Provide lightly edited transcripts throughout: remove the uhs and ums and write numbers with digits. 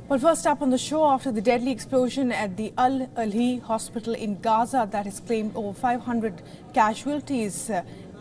Well, first up on the show, after the deadly explosion at the Al-Ahli hospital in Gaza that has claimed over 500 casualties,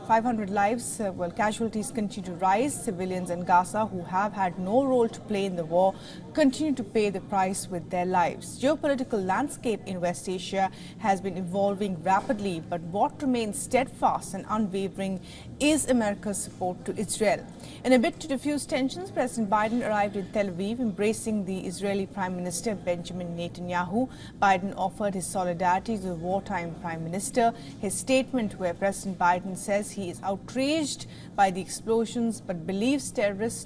500 lives, casualties continue to rise. Civilians in Gaza who have had no role to play in the war continue to pay the price with their lives. Geopolitical landscape in West Asia has been evolving rapidly, but what remains steadfast and unwavering is America's support to Israel. In a bid to diffuse tensions, President Biden arrived in Tel Aviv, embracing the Israeli Prime Minister Benjamin Netanyahu. Biden offered his solidarity to the wartime Prime Minister. His statement, where President Biden says he is outraged by the explosions but believes the terrorists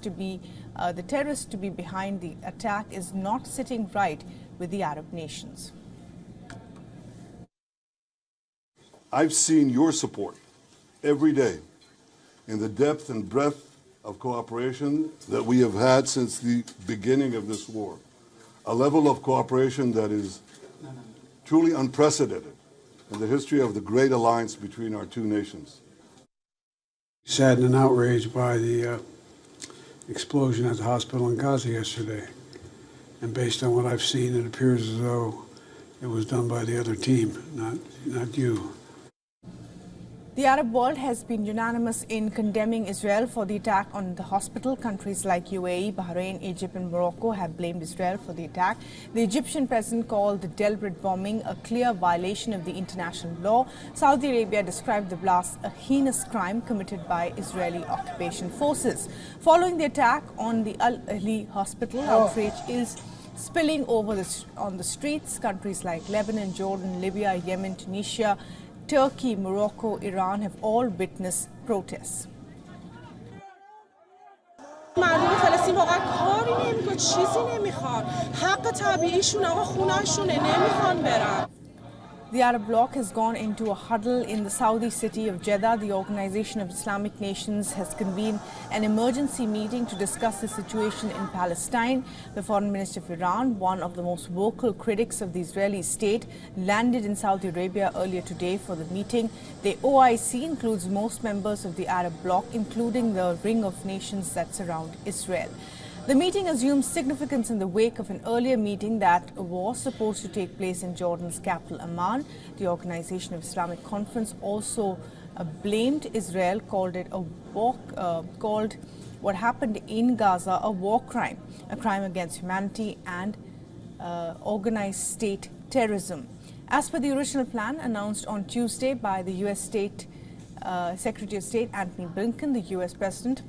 to be behind the attack, is not sitting right with the Arab nations. I've seen your support every day in the depth and breadth of cooperation that we have had since the beginning of this war. A level of cooperation that is truly unprecedented in the history of the great alliance between our two nations. Saddened and outraged by the explosion at the hospital in Gaza yesterday. And based on what I've seen, it appears as though it was done by the other team, not you. The Arab world has been unanimous in condemning Israel for the attack on the hospital. Countries like UAE, Bahrain, Egypt and Morocco have blamed Israel for the attack. The Egyptian president called the deliberate bombing a clear violation of the international law. Saudi Arabia described the blast a heinous crime committed by Israeli occupation forces. Following the attack on the Al-Ahli hospital, outrage is spilling over on the streets. Countries like Lebanon, Jordan, Libya, Yemen, Tunisia, Turkey, Morocco, Iran have all witnessed protests. مردم فلسطین واقعا کاری نمیکنه، چیزی نمیخوان، حق طبیعیشون آقا خونه‌شونه، نمیخوان برن. The Arab bloc has gone into a huddle in the Saudi city of Jeddah. The Organization of Islamic Nations has convened an emergency meeting to discuss the situation in Palestine. The foreign minister of Iran, one of the most vocal critics of the Israeli state, landed in Saudi Arabia earlier today for the meeting. The OIC includes most members of the Arab bloc, including the ring of nations that surround Israel. The meeting assumes significance in the wake of an earlier meeting that was supposed to take place in Jordan's capital, Amman. The Organization of Islamic Conference also blamed Israel, called what happened in Gaza a war crime, a crime against humanity and organized state terrorism. As per the original plan announced on Tuesday by the U.S. Secretary of State Antony Blinken, the U.S. President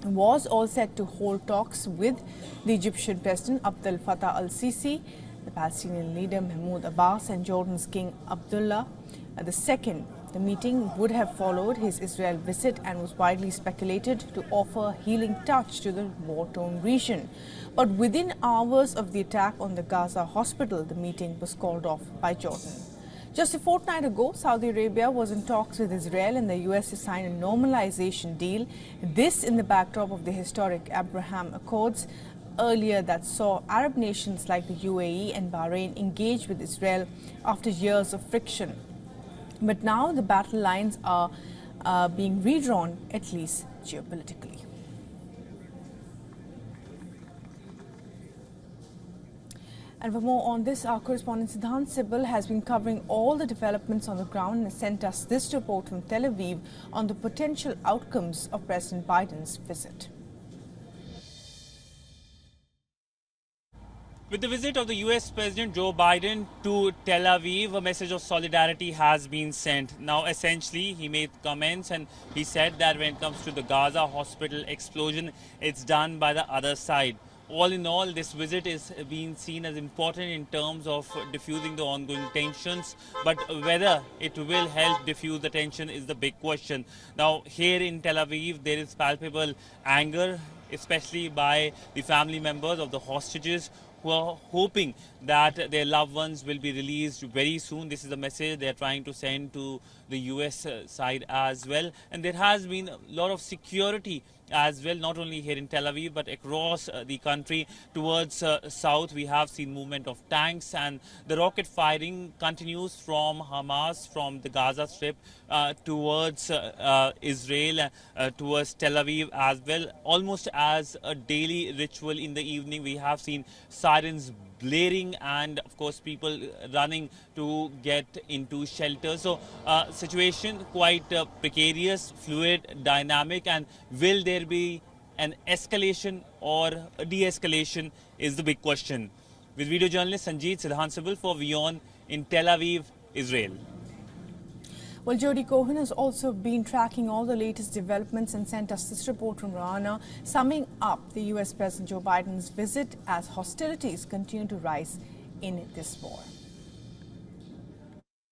was all set to hold talks with the Egyptian President Abdel Fattah al-Sisi, the Palestinian leader Mahmoud Abbas and Jordan's King Abdullah II. The meeting would have followed his Israel visit and was widely speculated to offer a healing touch to the war-torn region. But within hours of the attack on the Gaza hospital, the meeting was called off by Jordan. Just a fortnight ago, Saudi Arabia was in talks with Israel and the U.S. to sign a normalization deal. This in the backdrop of the historic Abraham Accords earlier that saw Arab nations like the UAE and Bahrain engage with Israel after years of friction. But now the battle lines are being redrawn, at least geopolitically. And for more on this, our correspondent Siddhant Sibal has been covering all the developments on the ground and has sent us this report from Tel Aviv on the potential outcomes of President Biden's visit. With the visit of the U.S. President Joe Biden to Tel Aviv, a message of solidarity has been sent. Now, essentially, he made comments and he said that when it comes to the Gaza hospital explosion, it's done by the other side. All in all, this visit is being seen as important in terms of diffusing the ongoing tensions, but whether it will help diffuse the tension is the big question. Now, here in Tel Aviv, there is palpable anger, especially by the family members of the hostages who are hoping that their loved ones will be released very soon. This is a message they are trying to send to the US side as well. And there has been a lot of security as well, not only here in Tel Aviv, but across the country. Towards south, we have seen movement of tanks, and the rocket firing continues from Hamas, from the Gaza Strip towards Israel, towards Tel Aviv as well. Almost as a daily ritual in the evening. We have seen sirens blaring and of course people running to get into shelter. So situation quite precarious, fluid, dynamic, and will there be an escalation or a de-escalation is the big question. With video journalist Sanjeet Sidhansable for WION in Tel Aviv, Israel. Well, Jody Cohen has also been tracking all the latest developments and sent us this report from Rana, summing up the US President Joe Biden's visit as hostilities continue to rise in this war.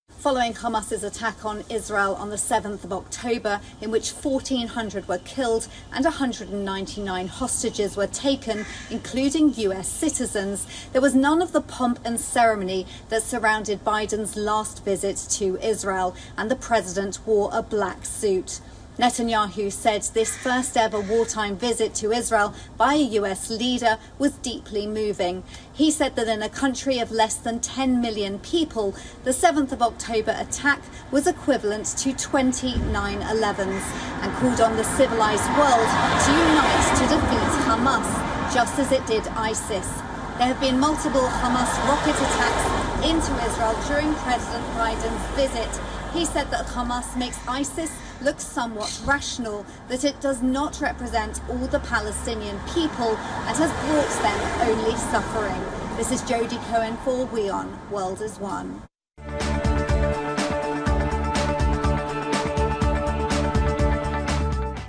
Following Hamas's attack on Israel on the 7th of October, in which 1,400 were killed and 199 hostages were taken, including US citizens, there was none of the pomp and ceremony that surrounded Biden's last visit to Israel, and the president wore a black suit. Netanyahu said this first ever wartime visit to Israel by a US leader was deeply moving. He said that in a country of less than 10 million people, the 7th of October attack was equivalent to 20 9/11s and called on the civilized world to unite to defeat Hamas, just as it did ISIS. There have been multiple Hamas rocket attacks into Israel during President Biden's visit. He said that Hamas makes ISIS look somewhat rational, that it does not represent all the Palestinian people and has brought them only suffering. This is Jody Cohen for WION World is One.